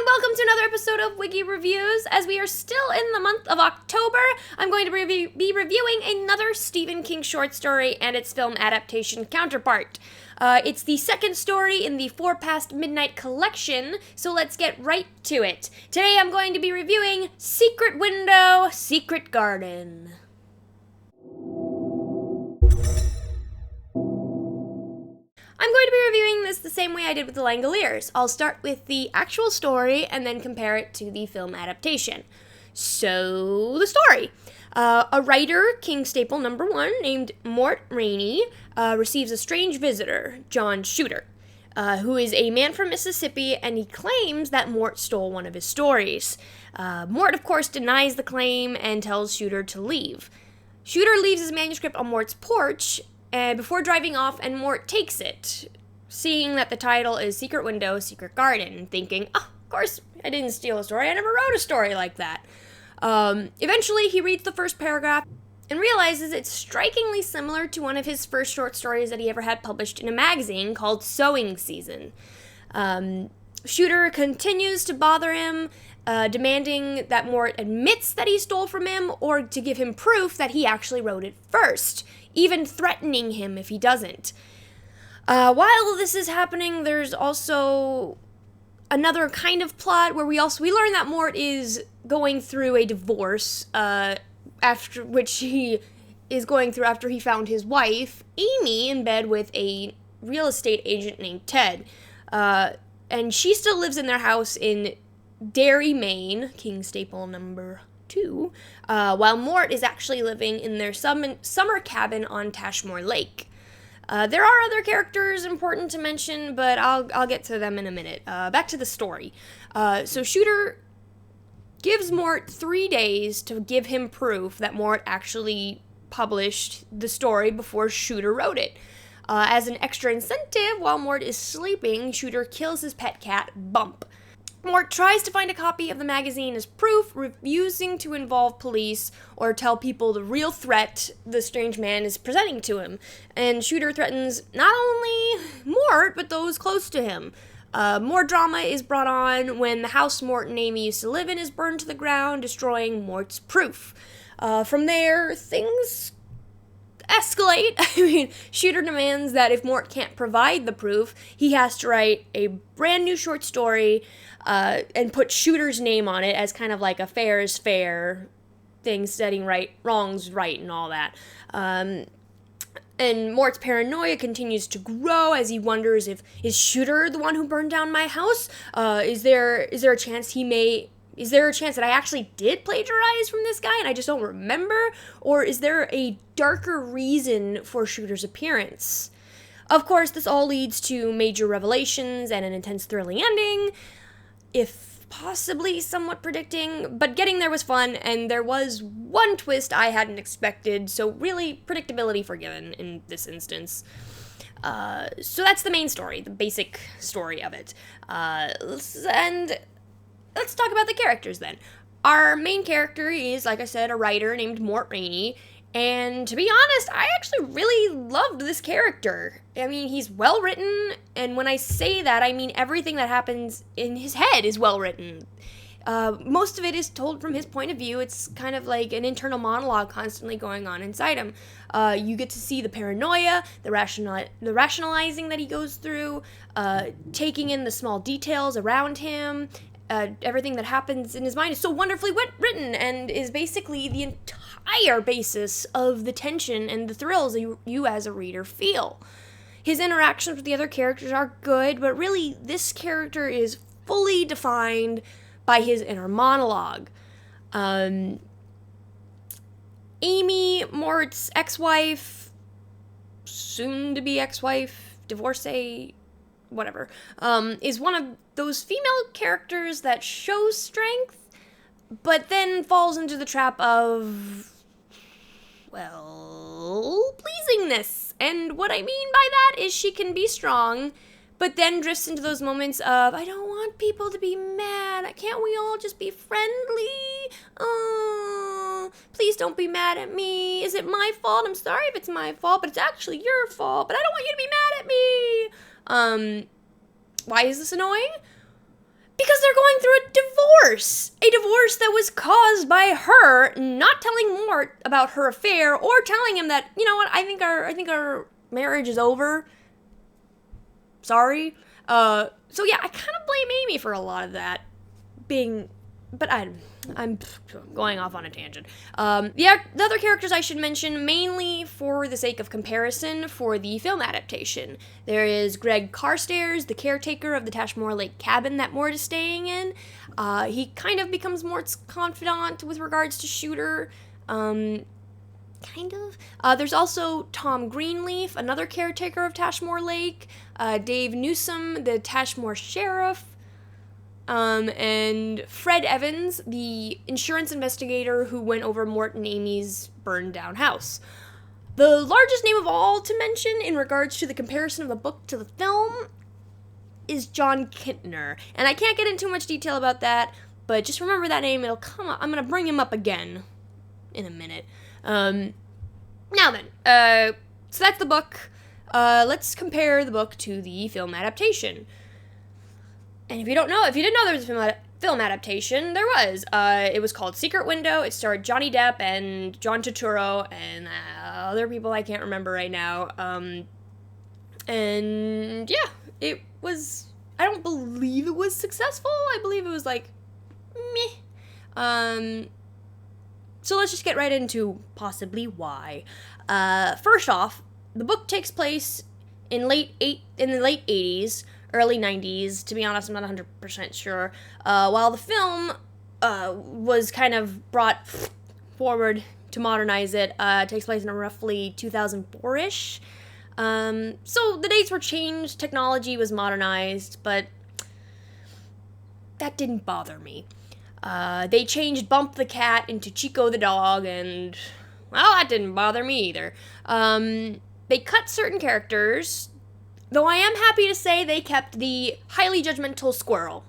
welcome to another episode of Wiggy Reviews. As we are still in the month of October, I'm going to be reviewing another Stephen King short story and its film adaptation counterpart. It's the second story in the Four Past Midnight collection, so let's get right to it. Today I'm going to be reviewing Secret Window, Secret Garden. I'm going to be reviewing this the same way I did with The Langoliers. I'll start with the actual story and then compare it to the film adaptation. So, the story. A writer, King Staple number 1, named Mort Rainey, receives a strange visitor, John Shooter, who is a man from Mississippi, and he claims that Mort stole one of his stories. Mort, of course, denies the claim and tells Shooter to leave. Shooter leaves his manuscript on Mort's porch, before driving off, and Mort takes it, seeing that the title is Secret Window, Secret Garden, thinking, of course, I didn't steal a story, I never wrote a story like that. Eventually, he reads the first paragraph and realizes it's strikingly similar to one of his first short stories that he ever had published in a magazine called Sewing Season. Shooter continues to bother him, demanding that Mort admits that he stole from him or to give him proof that he actually wrote it first, even threatening him if he doesn't. While this is happening, there's also another kind of plot where we learn that Mort is going through a divorce, after he found his wife, Amy, in bed with a real estate agent named Ted. And she still lives in their house in Derry, Maine, King Staple number 2, while Mort is actually living in their summer cabin on Tashmore Lake. There are other characters important to mention, but I'll get to them in a minute. Back to the story. So Shooter gives Mort 3 days to give him proof that Mort actually published the story before Shooter wrote it. As an extra incentive, while Mort is sleeping, Shooter kills his pet cat, Bump. Mort tries to find a copy of the magazine as proof, refusing to involve police or tell people the real threat the strange man is presenting to him. And Shooter threatens not only Mort, but those close to him. More drama is brought on when the house Mort and Amy used to live in is burned to the ground, destroying Mort's proof. From there, things escalate. Shooter demands that if Mort can't provide the proof, he has to write a brand new short story and put Shooter's name on it as kind of like a fair is fair thing, setting wrongs right and all that. And Mort's paranoia continues to grow as he wonders is Shooter the one who burned down my house? Is there a chance that I actually did plagiarize from this guy and I just don't remember? Or is there a darker reason for Shooter's appearance? Of course, this all leads to major revelations and an intense, thrilling ending, if possibly somewhat predicting, but getting there was fun, and there was one twist I hadn't expected, so really, predictability forgiven in this instance. So that's the main story, the basic story of it. And let's talk about the characters then. Our main character is, like I said, a writer named Mort Rainey, and to be honest, I actually really loved this character. I mean, he's well written, and when I say that, I mean everything that happens in his head is well written. Most of it is told from his point of view. It's kind of like an internal monologue constantly going on inside him. You get to see the paranoia, the rationalizing that he goes through, taking in the small details around him. Everything that happens in his mind is so wonderfully written and is basically the entire basis of the tension and the thrills you as a reader feel. His interactions with the other characters are good, but really this character is fully defined by his inner monologue. Amy, Mort's ex-wife, soon-to-be ex-wife, divorcee, whatever, is one of those female characters that shows strength, but then falls into the trap of, well, pleasingness. And what I mean by that is she can be strong, but then drifts into those moments of, I don't want people to be mad. Can't we all just be friendly? Oh, please don't be mad at me. Is it my fault? I'm sorry if it's my fault, but it's actually your fault. But I don't want you to be mad at me. Why is this annoying? Because they're going through a divorce. A divorce that was caused by her not telling Mort about her affair or telling him that, you know what, I think our marriage is over. Sorry. So yeah, I kind of blame Amy for a lot of that being, but I'm going off on a tangent. The other characters I should mention, mainly for the sake of comparison, for the film adaptation. There is Greg Carstairs, the caretaker of the Tashmore Lake cabin that Mort is staying in. He kind of becomes Mort's confidant with regards to Shooter. Kind of. There's also Tom Greenleaf, another caretaker of Tashmore Lake. Dave Newsom, the Tashmore sheriff. And Fred Evans, the insurance investigator who went over Mort and Amy's burned down house. The largest name of all to mention in regards to the comparison of the book to the film is John Kintner. And I can't get into too much detail about that, but just remember that name, it'll come up. I'm going to bring him up again in a minute. Now then, so that's the book. Let's compare the book to the film adaptation. And if you didn't know there was a film adaptation, there was. It was called Secret Window. It starred Johnny Depp and John Turturro and other people I can't remember right now. And yeah, it was, I don't believe it was successful. I believe it was like, meh. So let's just get right into possibly why. First off, the book takes place in the late 80s, early 90s. To be honest, I'm not 100% sure. While the film was kind of brought forward to modernize it, takes place in roughly 2004-ish. So the dates were changed, technology was modernized, but that didn't bother me. They changed Bump the cat into Chico the dog, and, well, that didn't bother me either. They cut certain characters, though I am happy to say they kept the highly judgmental squirrel.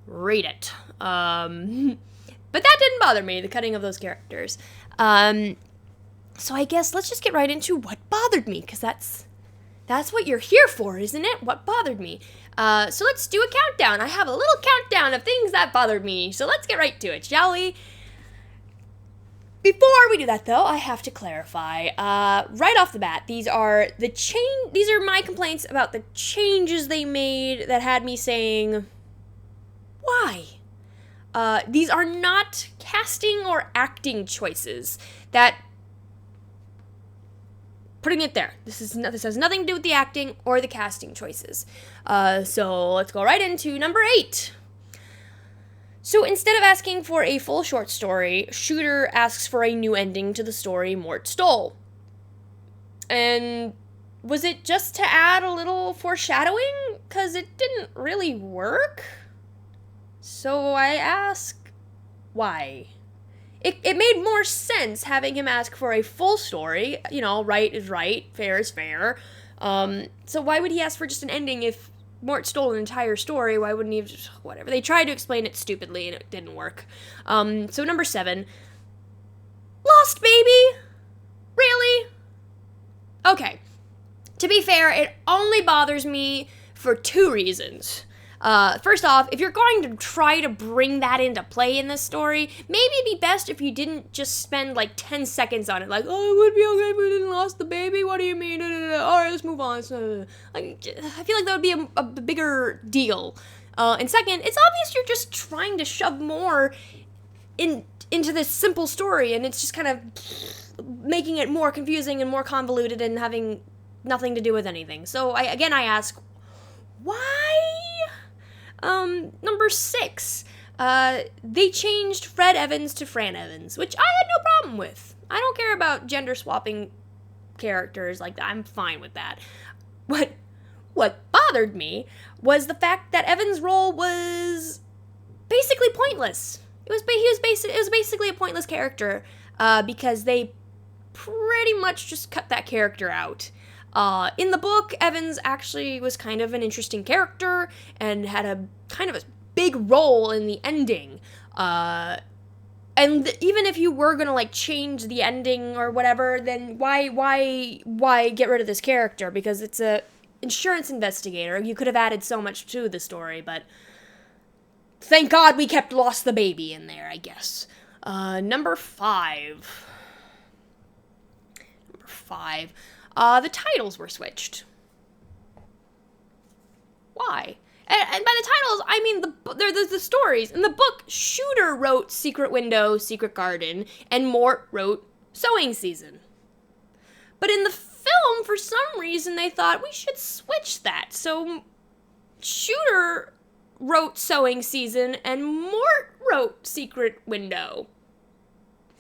Read it. But that didn't bother me, the cutting of those characters. So I guess let's just get right into what bothered me, because that's what you're here for, isn't it? What bothered me. So let's do a countdown. I have a little countdown of things that bothered me. So let's get right to it, shall we? Before we do that, though, I have to clarify. Right off the bat, these are my complaints about the changes they made that had me saying, why? These are not casting or acting choices. Putting it there. This has nothing to do with the acting or the casting choices. So let's go right into number 8. So instead of asking for a full short story, Shooter asks for a new ending to the story Mort stole. And was it just to add a little foreshadowing? 'Cause it didn't really work. So I ask, why? It made more sense having him ask for a full story. You know, right is right, fair is fair. So why would he ask for just an ending if Mort stole an entire story? Why wouldn't he have just, whatever. They tried to explain it stupidly and it didn't work. So number 7. Lost baby? Really? Okay. To be fair, it only bothers me for 2 reasons. First off, if you're going to try to bring that into play in this story, maybe it'd be best if you didn't just spend like 10 seconds on it. Like, oh, it would be okay if we didn't lost the baby? What do you mean? Alright, let's move on. I feel like that would be a bigger deal. And second, it's obvious you're just trying to shove more into this simple story, and it's just kind of making it more confusing and more convoluted and having nothing to do with anything. So I ask, why? Number 6, they changed Fred Evans to Fran Evans, which I had no problem with. I don't care about gender swapping characters like that. I'm fine with that. What bothered me was the fact that Evans' role was basically pointless. It was basically a pointless character, because they pretty much just cut that character out. In the book, Evans actually was kind of an interesting character and had a kind of a big role in the ending. And even if you were gonna like change the ending or whatever, then why get rid of this character? Because it's a insurance investigator. You could have added so much to the story, but Thank God we lost the baby in there, I guess. Number 5. Number 5. The titles were switched. Why? And by the titles, I mean the stories. In the book, Shooter wrote Secret Window, Secret Garden, and Mort wrote Sewing Season. But in the film, for some reason, they thought we should switch that. So Shooter wrote Sewing Season, and Mort wrote Secret Window.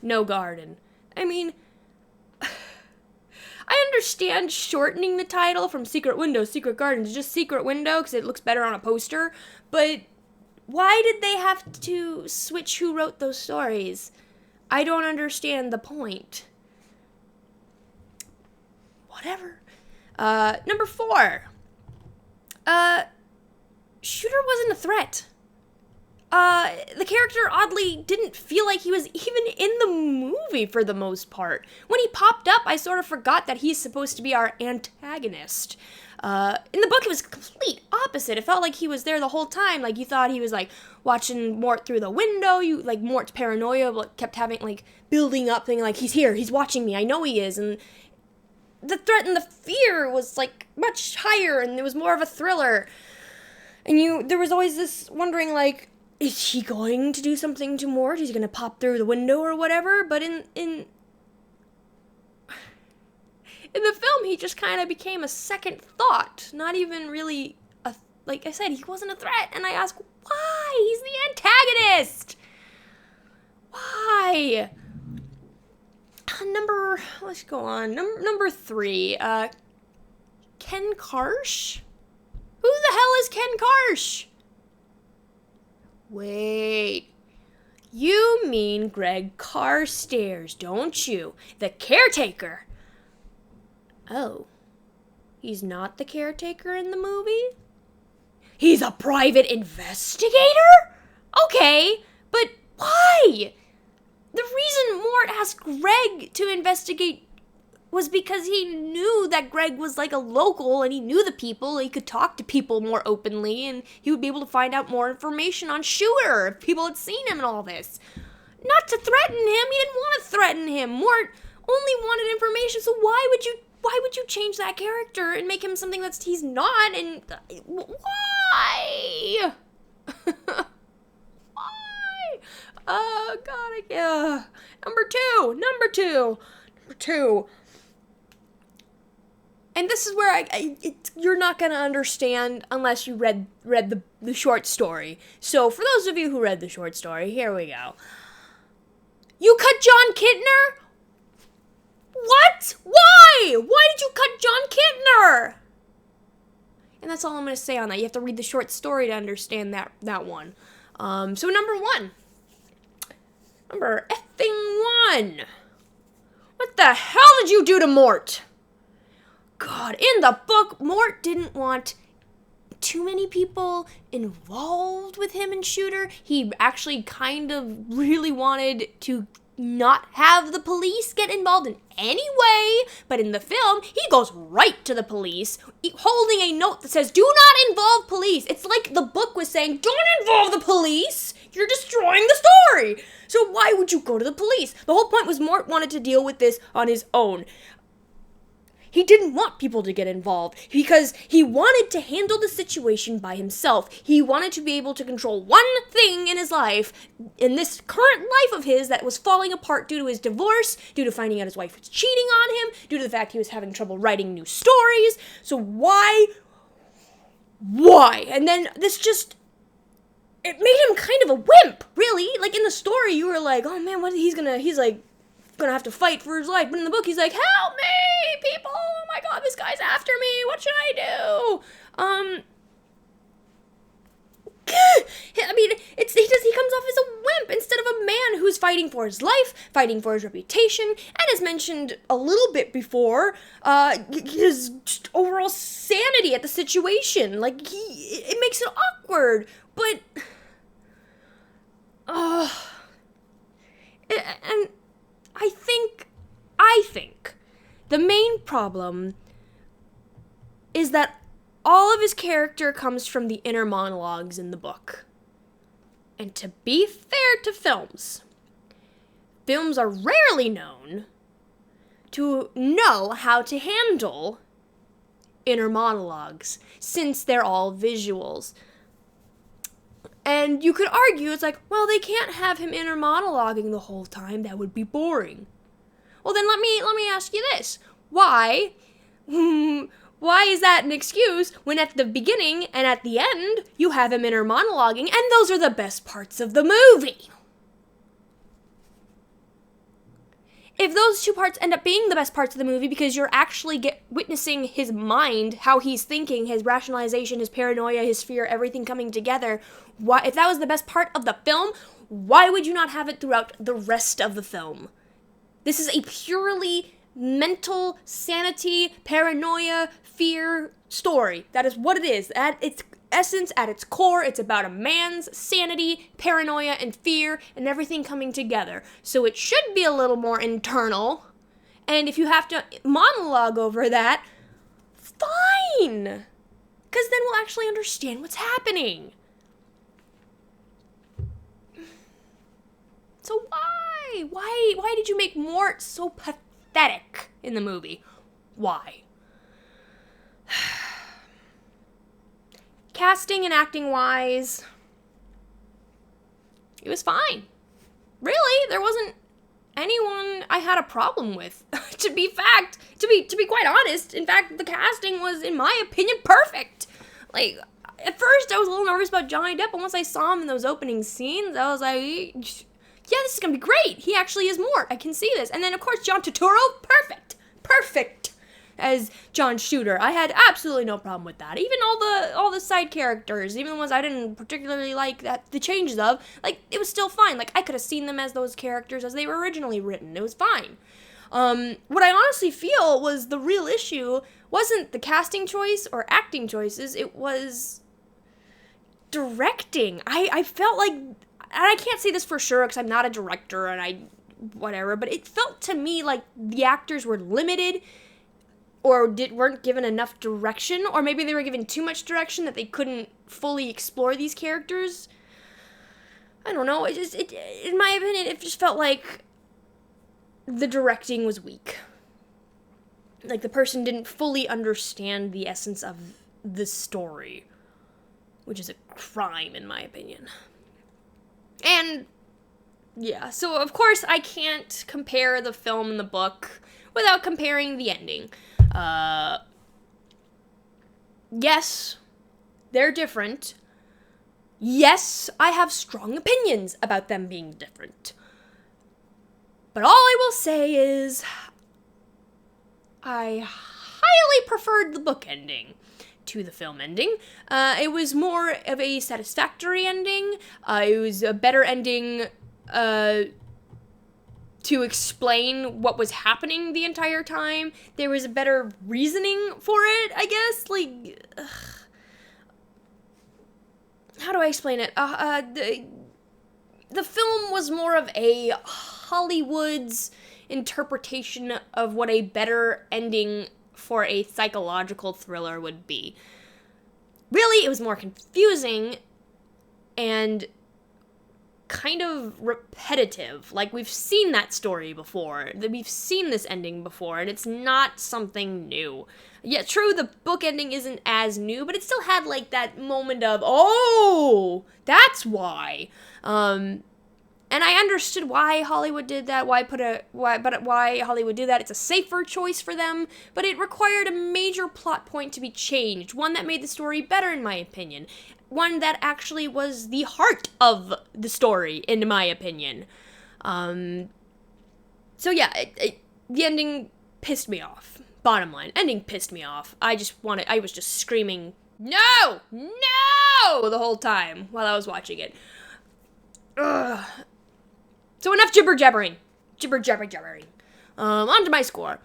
No garden. I mean, I understand shortening the title from Secret Window, Secret Garden to just Secret Window because it looks better on a poster, but why did they have to switch who wrote those stories? I don't understand the point. Whatever. Number 4. Shooter wasn't a threat. The character oddly didn't feel like he was even in the movie for the most part. When he popped up, I sort of forgot that he's supposed to be our antagonist. In the book, it was complete opposite. It felt like he was there the whole time. Like, you thought he was, like, watching Mort through the window. Mort's paranoia kept having, like, building up, thinking, like, he's here, he's watching me, I know he is. And the threat and the fear was, like, much higher, and it was more of a thriller. And there was always this wondering, like, is he going to do something to Mort? He's going to pop through the window or whatever? But in the film, he just kind of became a second thought. Not even really, like I said, he wasn't a threat. And I ask, why? He's the antagonist! Why? Let's go on. Number 3, Ken Karsh? Who the hell is Ken Karsh? Wait, you mean Greg Carstairs, don't you? The caretaker. Oh, he's not the caretaker in the movie? He's a private investigator? Okay, but why? The reason Mort asked Greg to investigate was because he knew that Greg was like a local and he knew the people. He could talk to people more openly and he would be able to find out more information on Shooter if people had seen him and all this. Not to threaten him. He didn't want to threaten him. Mort only wanted information, so why would you change that character and make him something that's he's not? And why? Why? Oh God, yeah. Number two. And this is where you're not going to understand unless you read the short story. So for those of you who read the short story, here we go. You cut John Kintner? What? Why? Why did you cut John Kintner? And that's all I'm going to say on that. You have to read the short story to understand that one. So number 1. Number effing 1. What the hell did you do to Mort? God, in the book, Mort didn't want too many people involved with him and Shooter. He actually kind of really wanted to not have the police get involved in any way, but in the film, he goes right to the police, holding a note that says, do not involve police. It's like the book was saying, don't involve the police. You're destroying the story. So why would you go to the police? The whole point was Mort wanted to deal with this on his own. He didn't want people to get involved because he wanted to handle the situation by himself. He wanted to be able to control one thing in his life, in this current life of his that was falling apart due to his divorce, due to finding out his wife was cheating on him, due to the fact he was having trouble writing new stories. So why? And then this just, it made him kind of a wimp, really. Like in the story, you were like, oh man, he's like, gonna have to fight for his life, but in the book he's like, help me, people, oh my God, this guy's after me, what should I do? I mean, he comes off as a wimp instead of a man who's fighting for his life, fighting for his reputation, and as mentioned a little bit before, his just overall sanity at the situation. Like, it makes it awkward, but, and I think the main problem is that all of his character comes from the inner monologues in the book. And to be fair to films are rarely known to know how to handle inner monologues, since they're all visuals. And you could argue, it's like, well, they can't have him inner monologuing the whole time. That would be boring. Well, then let me ask you this. Why is that an excuse when at the beginning and at the end you have him inner monologuing, and those are the best parts of the movie? If those two parts end up being the best parts of the movie because you're actually witnessing his mind, how he's thinking, his rationalization, his paranoia, his fear, everything coming together, if that was the best part of the film, why would you not have it throughout the rest of the film? This is a purely mental sanity, paranoia, fear story. That is what it is. At its essence, at its core, it's about a man's sanity, paranoia, and fear, and everything coming together. So it should be a little more internal. And if you have to monologue over that, fine. Because then we'll actually understand what's happening. So why? Why did you make Mort so pathetic in the movie? Why? Casting and acting wise, it was fine. Really, there wasn't anyone I had a problem with. to be quite honest, in fact, the casting was, in my opinion, perfect. Like, at first I was a little nervous about Johnny Depp, but once I saw him in those opening scenes, I was like, yeah, this is gonna be great. He actually is Mort. I can see this. And then, of course, John Turturro, perfect as John Shooter. I had absolutely no problem with that. Even all the side characters, even the ones I didn't particularly like the changes of, like, it was still fine. Like, I could have seen them as those characters as they were originally written. It was fine. What I honestly feel was the real issue wasn't the casting choice or acting choices. It was directing. I felt like, and I can't say this for sure because I'm not a director and whatever, but it felt to me like the actors were limited or weren't given enough direction, or maybe they were given too much direction that they couldn't fully explore these characters. I don't know. In my opinion, it just felt like the directing was weak. Like the person didn't fully understand the essence of the story, which is a crime in my opinion. And yeah, so of course I can't compare the film and the book without comparing the ending. Yes, they're different. Yes, I have strong opinions about them being different. But all I will say is I highly preferred the book ending to the film ending. It was more of a satisfactory ending. It was a better ending to explain what was happening the entire time. There was a better reasoning for it, I guess. Like, how do I explain it? The film was more of a Hollywood's interpretation of what a better ending for a psychological thriller would be. Really, it was more confusing and kind of repetitive. Like, we've seen that story before. We've seen this ending before, and it's not something new. Yeah, true, the book ending isn't as new, but it still had, like, that moment of, oh, that's why. And I understood why Hollywood did that, why Hollywood did that. It's a safer choice for them, but it required a major plot point to be changed, one that made the story better, in my opinion. One that actually was the heart of the story, in my opinion. So yeah, the ending pissed me off. Bottom line, ending pissed me off. I was just screaming, no, the whole time while I was watching it. Ugh. So enough jibber-jabbering. On to my score.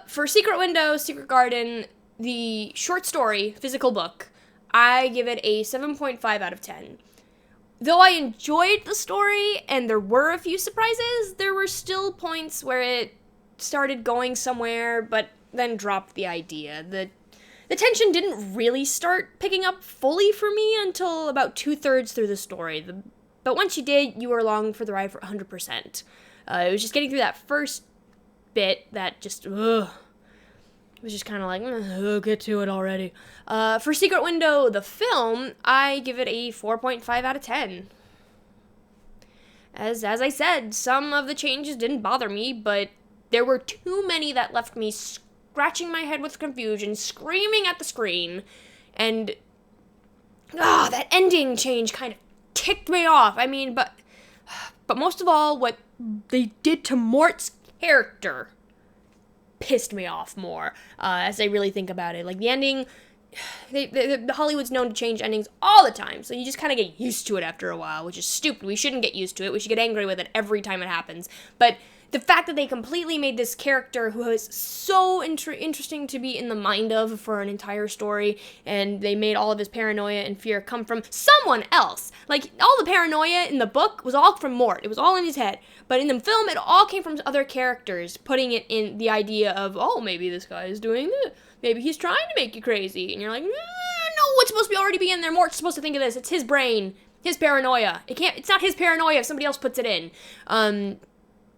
For Secret Window, Secret Garden, the short story, physical book, I give it a 7.5 out of 10. Though I enjoyed the story and there were a few surprises, there were still points where it started going somewhere but then dropped the idea. the tension didn't really start picking up fully for me until about 2/3 through the story. But once you did, you were along for the ride for 100%. It was just getting through that first bit that just, ugh. It was just kind of like, get to it already. For Secret Window, the film, I give it a 4.5 out of 10. As I said, some of the changes didn't bother me, but there were too many that left me scratching my head with confusion, screaming at the screen, and that ending change kind of ticked me off. I mean, but most of all, what they did to Mort's character pissed me off more, as I really think about it. Like, the ending, Hollywood's known to change endings all the time, so you just kind of get used to it after a while, which is stupid. We shouldn't get used to it. We should get angry with it every time it happens. But the fact that they completely made this character who is so interesting to be in the mind of for an entire story, and they made all of his paranoia and fear come from someone else. Like, all the paranoia in the book was all from Mort. It was all in his head. But in the film, it all came from other characters, putting it in the idea of, oh, maybe this guy is doing this. Maybe he's trying to make you crazy. And you're like, no, it's supposed to be already be in there. Mort's supposed to think of this. It's his brain, his paranoia. It's not his paranoia if somebody else puts it in.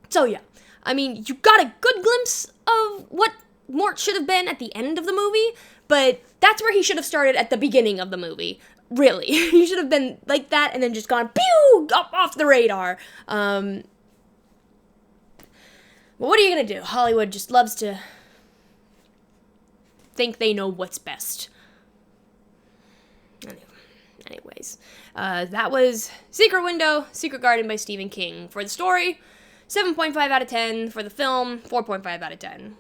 So yeah, I mean, you got a good glimpse of what Mort should have been at the end of the movie, but that's where he should have started at the beginning of the movie. Really. He should have been like that and then just gone, pew, off the radar. Well, what are you gonna do? Hollywood just loves to think they know what's best. Anyways, that was Secret Window, Secret Garden by Stephen King. For the story, 7.5 out of 10. For the film, 4.5 out of 10.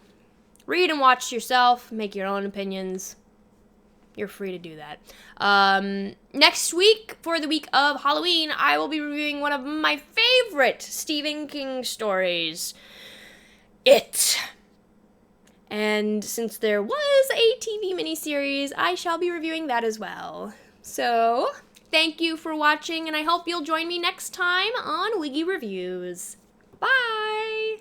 Read and watch yourself, make your own opinions. You're free to do that. Next week, for the week of Halloween, I will be reviewing one of my favorite Stephen King stories, It. And since there was a TV miniseries, I shall be reviewing that as well. So, thank you for watching, and I hope you'll join me next time on Wiggy Reviews. Bye!